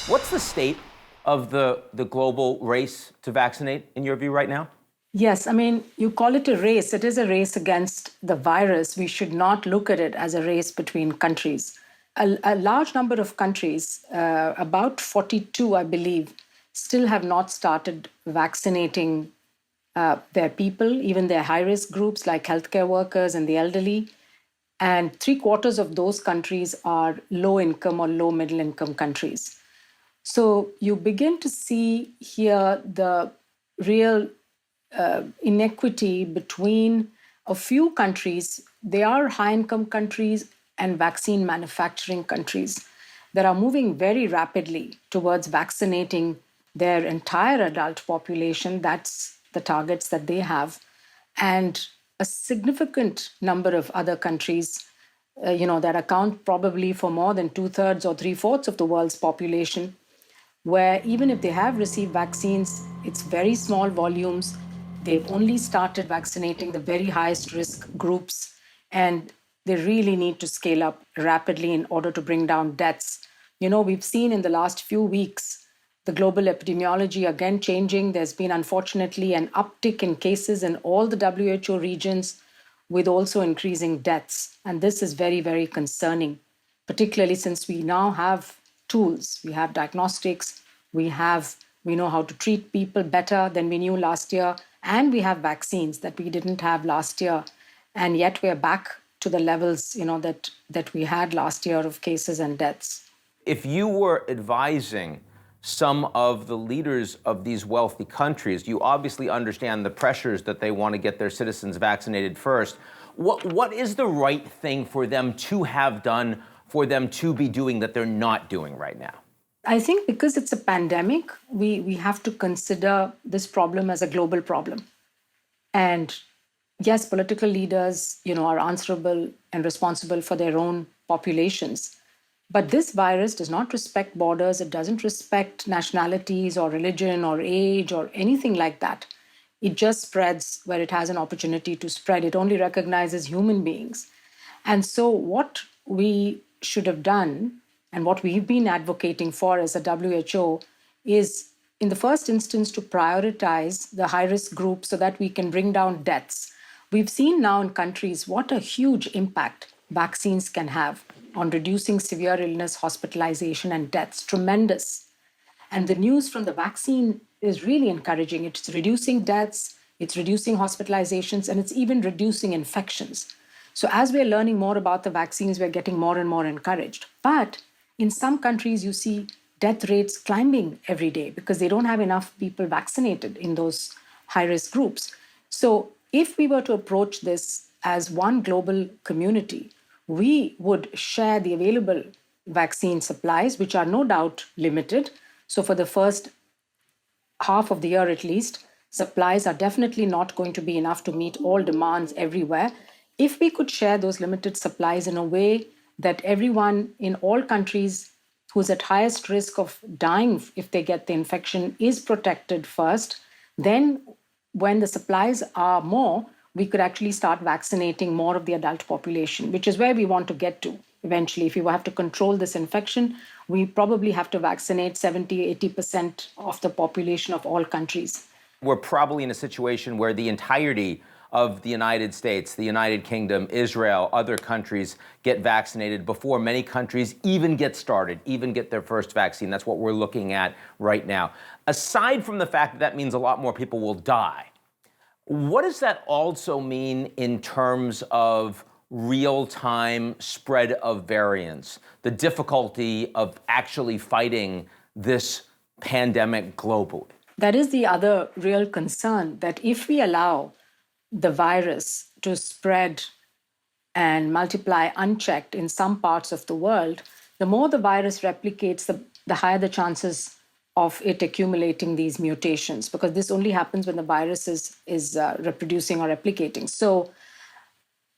What's the state of the global race to vaccinate, in your view, right now? Yes, I mean, you call it a race. It is a race against the virus. We should not look at it as a race between countries. A large number of countries, about 42, I believe, still have not started vaccinating their people, even their high risk groups like healthcare workers and the elderly. And three-quarters of those countries are low income or low middle income countries. So you begin to see here the real inequity between a few countries. They are high income countries and vaccine manufacturing countries that are moving very rapidly towards vaccinating their entire adult population. That's the targets that they have. And a significant number of other countries, that account probably for more than 2/3 or 3/4 of the world's population, where even if they have received vaccines, it's very small volumes. They've only started vaccinating the very highest risk groups, and they really need to scale up rapidly in order to bring down deaths. We've seen in the last few weeks the global epidemiology again changing. There's been, unfortunately, an uptick in cases in all the WHO regions, with also increasing deaths. And this is very, very concerning, particularly since we now have tools. We have diagnostics, we know how to treat people better than we knew last year, and we have vaccines that we didn't have last year. And yet we're back to the levels, that we had last year of cases and deaths. If you were advising some of the leaders of these wealthy countries, you obviously understand the pressures that they want to get their citizens vaccinated first. What is the right thing for them to have done, for them to be doing that they're not doing right now? I think because it's a pandemic, we have to consider this problem as a global problem. And yes, political leaders, are answerable and responsible for their own populations. But this virus does not respect borders. It doesn't respect nationalities or religion or age or anything like that. It just spreads where it has an opportunity to spread. It only recognizes human beings. And so what we should have done, and what we've been advocating for as a WHO, is in the first instance to prioritize the high-risk groups so that we can bring down deaths. We've seen now in countries what a huge impact vaccines can have on reducing severe illness, hospitalization, and deaths. Tremendous. And the news from the vaccine is really encouraging. It's reducing deaths, it's reducing hospitalizations, and it's even reducing infections. So as we're learning more about the vaccines, we're getting more and more encouraged. But in some countries, you see death rates climbing every day because they don't have enough people vaccinated in those high-risk groups. So if we were to approach this as one global community, we would share the available vaccine supplies, which are no doubt limited. So for the first half of the year at least, supplies are definitely not going to be enough to meet all demands everywhere. If we could share those limited supplies in a way that everyone in all countries who's at highest risk of dying if they get the infection is protected first, then when the supplies are more, we could actually start vaccinating more of the adult population, which is where we want to get to eventually. If we have to control this infection, we probably have to vaccinate 70, 80% of the population of all countries. We're probably in a situation where the entirety of the United States, the United Kingdom, Israel, other countries get vaccinated before many countries even get started, even get their first vaccine. That's what we're looking at right now. Aside from the fact that that means a lot more people will die, what does that also mean in terms of real-time spread of variants, the difficulty of actually fighting this pandemic globally? That is the other real concern, that if we allow the virus to spread and multiply unchecked in some parts of the world, the more the virus replicates, the higher the chances of it accumulating these mutations, because this only happens when the virus is reproducing or replicating. So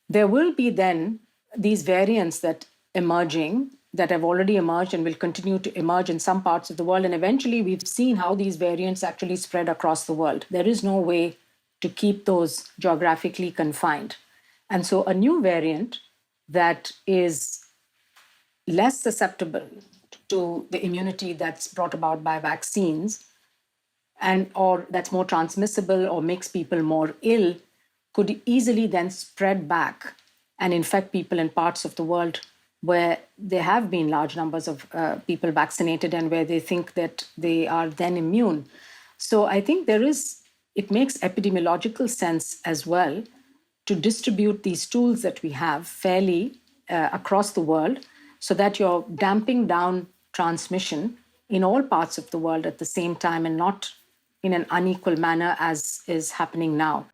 there will be then these variants that have already emerged and will continue to emerge in some parts of the world. And eventually we've seen how these variants actually spread across the world. There is no way to keep those geographically confined. And so a new variant that is less susceptible to the immunity that's brought about by vaccines, and or that's more transmissible or makes people more ill, could easily then spread back and infect people in parts of the world where there have been large numbers of people vaccinated and where they think that they are then immune. So I think it makes epidemiological sense as well to distribute these tools that we have fairly across the world so that you're damping down transmission in all parts of the world at the same time and not in an unequal manner as is happening now.